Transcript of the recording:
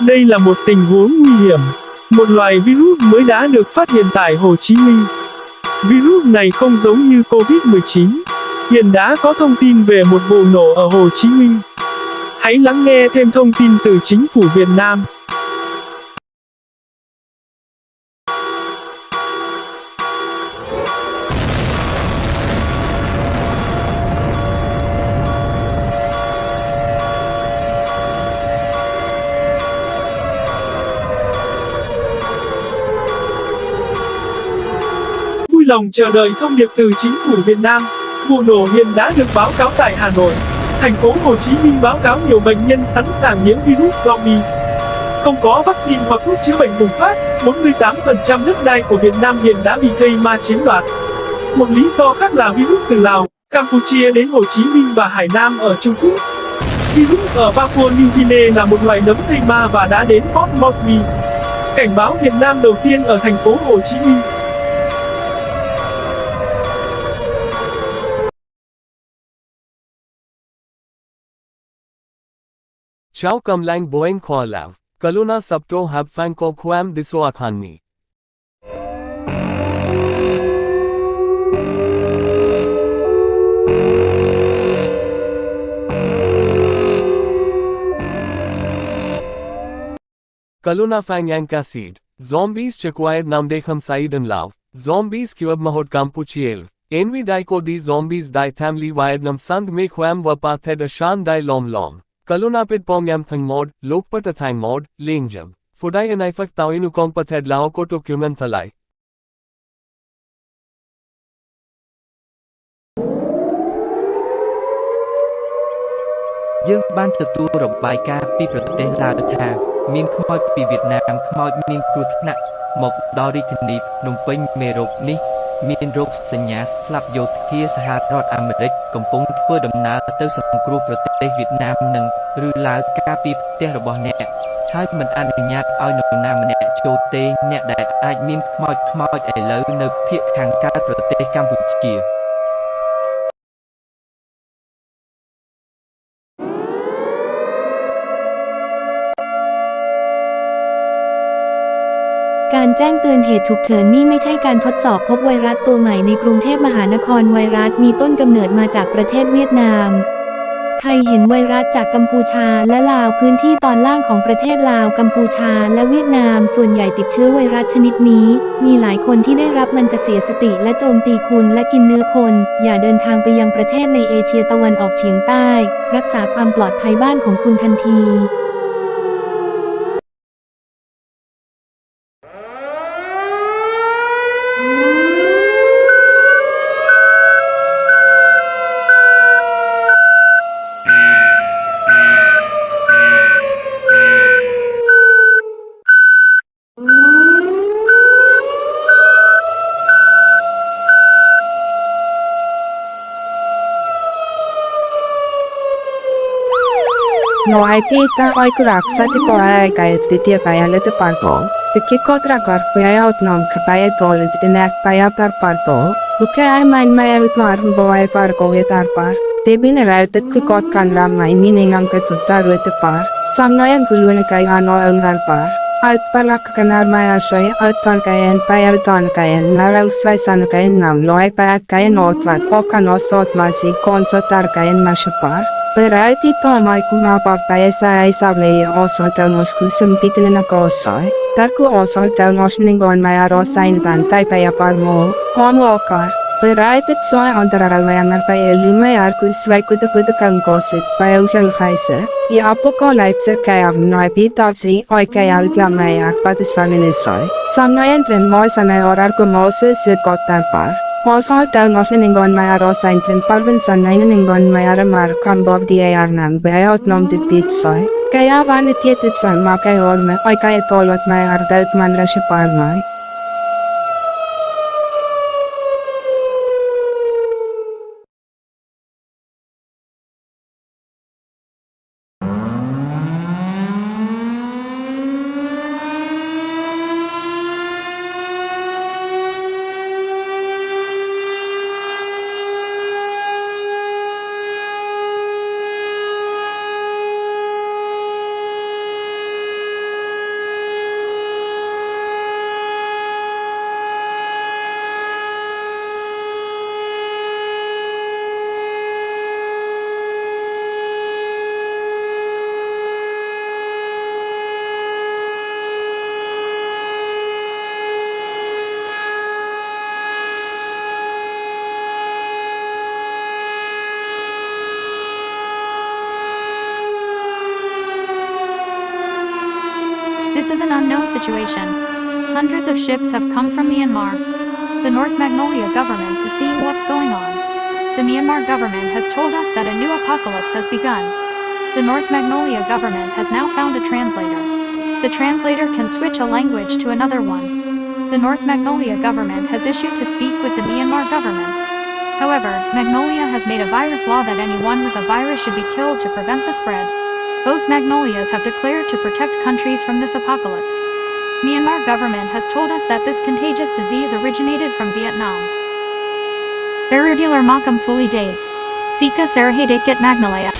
Đây là một tình huống nguy hiểm. Một loài virus mới đã được phát hiện tại Hồ Chí Minh. Virus này không giống như Covid-19. Hiện đã có thông tin về một vụ nổ ở Hồ Chí Minh. Hãy lắng nghe thêm thông tin từ chính phủ Việt Nam. Vui lòng chờ đợi thông điệp từ chính phủ Việt Nam. Vụ nổ hiện đã được báo cáo tại Hà Nội. Thành phố Hồ Chí Minh báo cáo nhiều bệnh nhân sẵn sàng nhiễm virus zombie. Không có vaccine hoặc thuốc chữa bệnh bùng phát, 48% đất đai của Việt Nam hiện đã bị thây ma chiếm đoạt. Một lý do khác là virus từ Lào, Campuchia đến Hồ Chí Minh và Hải Nam ở Trung Quốc. Virus ở Papua New Guinea là một loài nấm thây ma và đã đến Port Moresby. Cảnh báo Việt Nam đầu tiên ở thành phố Hồ Chí Minh. Chào cầm lang boeng khoa lav, kaluna sabto hab fan ko khuam diso akhanni. Kaluna fang yang kasid, zombies chakwaid namdekham saidan lav, zombies kyub mahod kampuchiel, envi dai ko di zombies dai thamli wired nam sand me khuam wapathed ashan dai lom lom. Kalunapid pong yam thang mod, lokpat athang mod, lingjam. Fuday anifak tawinu kong pathed lao ko to kuman thalai. យើងបានទទួលរបាយការណ៍ពីប្រទេសឡាវថាមានខ្មោចពីវៀតណាមខ្មោចមានគ្រោះថ្នាក់មកដល់រាជធានីភ្នំពេញមេរោគនេះមានរោគសញ្ញាស្លាប់យោធាសហរដ្ឋអាមេរិកកំពុងធ្វើដំណើរទៅសង្គ្រោះប្រទេសវៀតណាមនិងឬឡាវការពីផ្ទះរបស់អ្នកហើយមិនអនុញ្ញាតឲ្យនរណាម្នាក់ចូលទេអ្នកដែលអាចមានខ្មោចឥឡូវនៅភាគខាងកើតប្រទេសកម្ពុជា การแจ้งเตือนเหตุฉุกเฉินนี่ไม่ใช่การทดสอบพบไวรัสตัวใหม่ในกรุงเทพมหานครไวรัสมีต้นกำเนิดมาจากประเทศเวียดนามไทยเห็นไวรัสจากกัมพูชาและลาวพื้นที่ตอนล่างของประเทศลาวกัมพูชาและเวียดนามส่วนใหญ่ติดเชื้อไวรัสชนิดนี้มีหลายคนที่ได้รับมันจะเสียสติและโจมตีคุณและกินเนื้อคนอย่าเดินทางไปยังประเทศในเอเชียตะวันออกเฉียงใต้รักษาความปลอดภัยบ้านของคุณทันที No hay tita hoy kuraksa ti poa kaya titia kaya lete parto. Tiki kotra kar kaya outnom kaya tolit tinak kaya tar parto. Buke ay main maya utmar boy par ko yetar par. Tebi ne rautet ki kot kan ram mai ni ningam ka tutta ruete par. Samnayan gulune kaya ano ungar par. Alt palak kanar maya shoy alt ton kayan paya ton kayan naraw svaisan kayan nam loy payat kayan otvat pokan osot masi konsotar kayan masyapar. Berarti tomai kumapag tayo sa isablay osol taunos kusampitin na kosay. Tarku osol taunos ningon may arosain tantay payapar mo, homo okar. Berarti soy antararal mayanar paya limay arkus vai kutapudakang kosit paya ushal kaisa. Iapo ko laipsa kaya mnoy pitavsi oy kaya utlamay arpatis familisoy. Samnayan tren moy sanay orar kumosus kotar par. Osol taunos ningon may arosain tren palvin sanay ningon may aramar kambov diayar nang bayot nom dit soy. Kaya vanitietit soy makay orme oy kaya tolot may ardalt man rasipar may. This is an unknown situation. Hundreds of ships have come from Myanmar. The North Magnolia government is seeing what's going on. The Myanmar government has told us that a new apocalypse has begun. The North Magnolia government has now found a translator. The translator can switch a language to another one. The North Magnolia government has issued to speak with the Myanmar government. However, Magnolia has made a virus law that anyone with a virus should be killed to prevent the spread. Both Magnolias have declared to protect countries from this apocalypse. Myanmar government has told us that this contagious disease originated from Vietnam. Irregular Makam Fully Day. Sika Sarahedekit Magnolia.